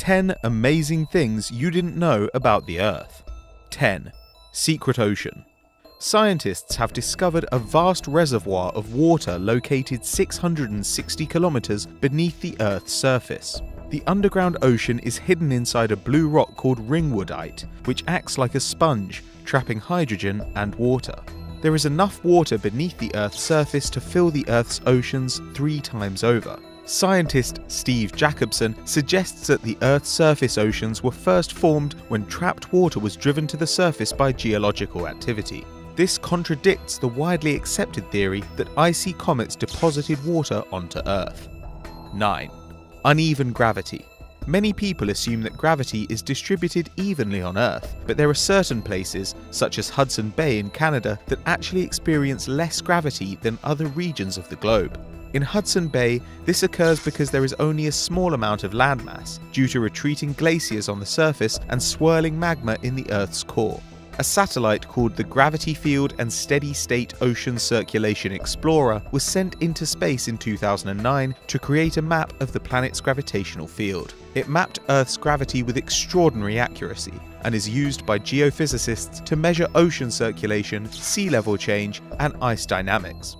10 amazing things you didn't know about the Earth. 10. Secret Ocean. Scientists have discovered a vast reservoir of water located 660 kilometers beneath the Earth's surface. The underground ocean is hidden inside a blue rock called ringwoodite, which acts like a sponge, trapping hydrogen and water. There is enough water beneath the Earth's surface to fill the Earth's oceans 3 times over. Scientist Steve Jacobson suggests that the Earth's surface oceans were first formed when trapped water was driven to the surface by geological activity. This contradicts the widely accepted theory that icy comets deposited water onto Earth. 9. Uneven gravity. Many people assume that gravity is distributed evenly on Earth, but there are certain places, such as Hudson Bay in Canada, that actually experience less gravity than other regions of the globe. In Hudson Bay, this occurs because there is only a small amount of landmass, due to retreating glaciers on the surface and swirling magma in the Earth's core. A satellite called the Gravity Field and Steady State Ocean Circulation Explorer was sent into space in 2009 to create a map of the planet's gravitational field. It mapped Earth's gravity with extraordinary accuracy and is used by geophysicists to measure ocean circulation, sea level change, and ice dynamics.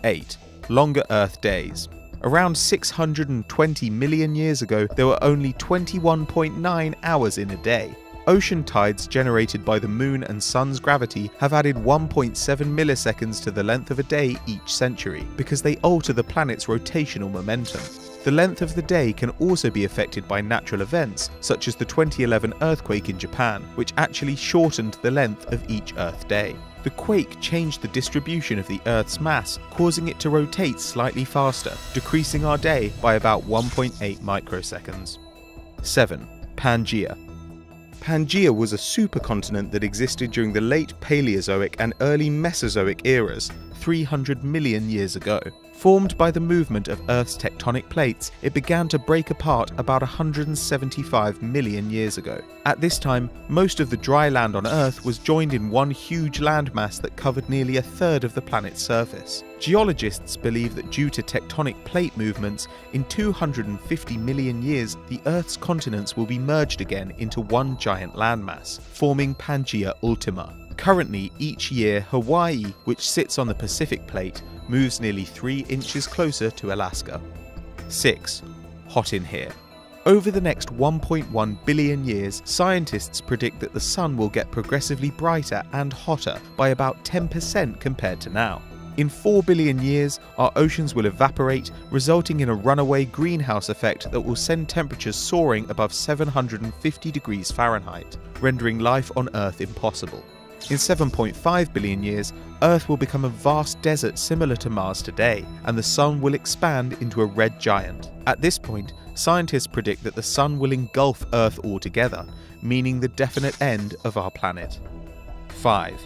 8. Longer Earth days. Around 620 million years ago, there were only 21.9 hours in a day. Ocean tides generated by the Moon and Sun's gravity have added 1.7 milliseconds to the length of a day each century, because they alter the planet's rotational momentum. The length of the day can also be affected by natural events, such as the 2011 earthquake in Japan, which actually shortened the length of each Earth day. The quake changed the distribution of the Earth's mass, causing it to rotate slightly faster, decreasing our day by about 1.8 microseconds. 7. Pangaea. Pangaea was a supercontinent that existed during the late Paleozoic and early Mesozoic eras, 300 million years ago. Formed by the movement of Earth's tectonic plates, it began to break apart about 175 million years ago. At this time, most of the dry land on Earth was joined in one huge landmass that covered nearly a third of the planet's surface. Geologists believe that due to tectonic plate movements, in 250 million years, the Earth's continents will be merged again into one giant landmass, forming Pangaea Ultima. Currently, each year, Hawaii, which sits on the Pacific plate, moves nearly 3 inches closer to Alaska. 6. Hot in here. Over the next 1.1 billion years, scientists predict that the sun will get progressively brighter and hotter by about 10% compared to now. In 4 billion years, our oceans will evaporate, resulting in a runaway greenhouse effect that will send temperatures soaring above 750 degrees Fahrenheit, rendering life on Earth impossible. In 7.5 billion years, Earth will become a vast desert similar to Mars today, and the Sun will expand into a red giant. At this point, scientists predict that the Sun will engulf Earth altogether, meaning the definite end of our planet. 5.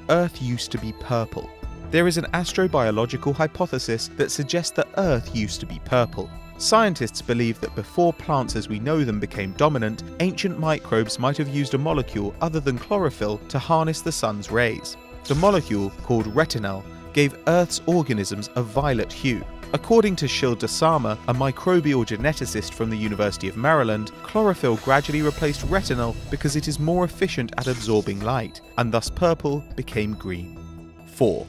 Earth used to be purple. There is an astrobiological hypothesis that suggests that Earth used to be purple. Scientists believe that before plants as we know them became dominant, ancient microbes might have used a molecule other than chlorophyll to harness the sun's rays. The molecule, called retinal, gave Earth's organisms a violet hue. According to Shilda Sama, a microbial geneticist from the University of Maryland, chlorophyll gradually replaced retinal because it is more efficient at absorbing light, and thus purple became green. 4.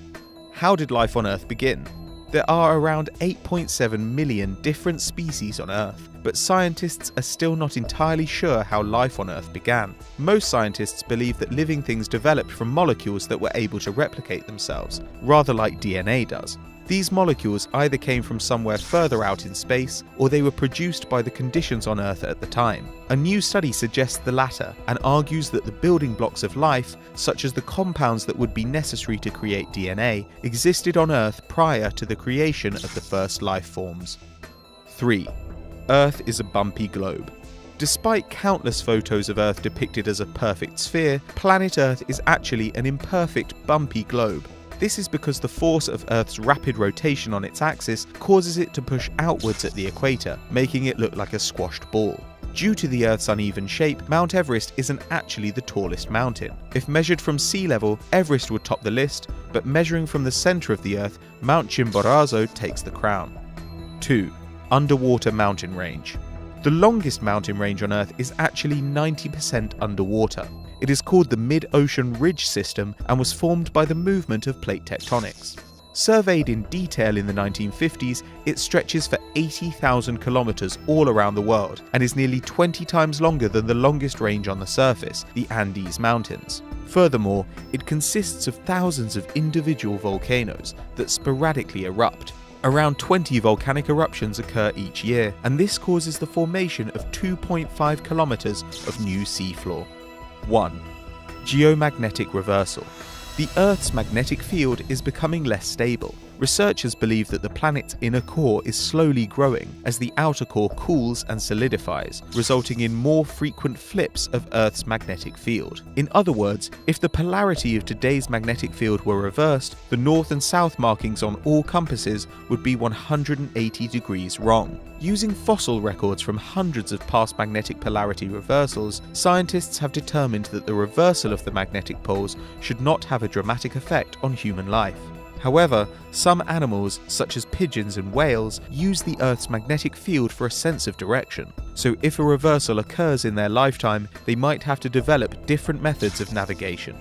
How did life on Earth begin? There are around 8.7 million different species on Earth, but scientists are still not entirely sure how life on Earth began. Most scientists believe that living things developed from molecules that were able to replicate themselves, rather like DNA does. These molecules either came from somewhere further out in space, or they were produced by the conditions on Earth at the time. A new study suggests the latter, and argues that the building blocks of life, such as the compounds that would be necessary to create DNA, existed on Earth prior to the creation of the first life forms. 3. Earth is a bumpy globe. Despite countless photos of Earth depicted as a perfect sphere, planet Earth is actually an imperfect, bumpy globe. This is because the force of Earth's rapid rotation on its axis causes it to push outwards at the equator, making it look like a squashed ball. Due to the Earth's uneven shape, Mount Everest isn't actually the tallest mountain. If measured from sea level, Everest would top the list, but measuring from the center of the Earth, Mount Chimborazo takes the crown. 2. Underwater mountain range. The longest mountain range on Earth is actually 90% underwater. It is called the Mid-Ocean Ridge System and was formed by the movement of plate tectonics. Surveyed in detail in the 1950s, it stretches for 80,000 kilometers all around the world and is nearly 20 times longer than the longest range on the surface, the Andes Mountains. Furthermore, it consists of thousands of individual volcanoes that sporadically erupt. Around 20 volcanic eruptions occur each year, and this causes the formation of 2.5 kilometers of new seafloor. 1. Geomagnetic reversal. The Earth's magnetic field is becoming less stable. Researchers believe that the planet's inner core is slowly growing as the outer core cools and solidifies, resulting in more frequent flips of Earth's magnetic field. In other words, if the polarity of today's magnetic field were reversed, the north and south markings on all compasses would be 180 degrees wrong. Using fossil records from hundreds of past magnetic polarity reversals, scientists have determined that the reversal of the magnetic poles should not have a dramatic effect on human life. However, some animals, such as pigeons and whales, use the Earth's magnetic field for a sense of direction. So if a reversal occurs in their lifetime, they might have to develop different methods of navigation.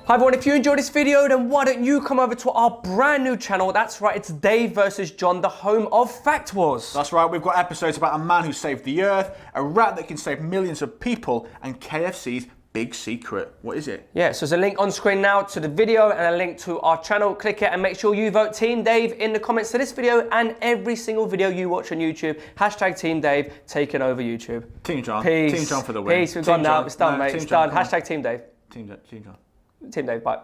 Hi everyone, if you enjoyed this video, then why don't you come over to our brand new channel. That's right, it's Dave versus John, the home of Fact Wars. That's right, we've got episodes about a man who saved the Earth, a rat that can save millions of people, and KFC's big secret. What is it? Yeah, so there's a link on screen now to the video and a link to our channel. Click it and make sure you vote Team Dave in the comments to this video and every single video you watch on YouTube. Hashtag Team Dave taking over YouTube. Team John. Peace. Team John for the win. Peace, we've gone now. It's done, mate. It's done. John. Hashtag Team Dave. Team John. Team Dave, bye.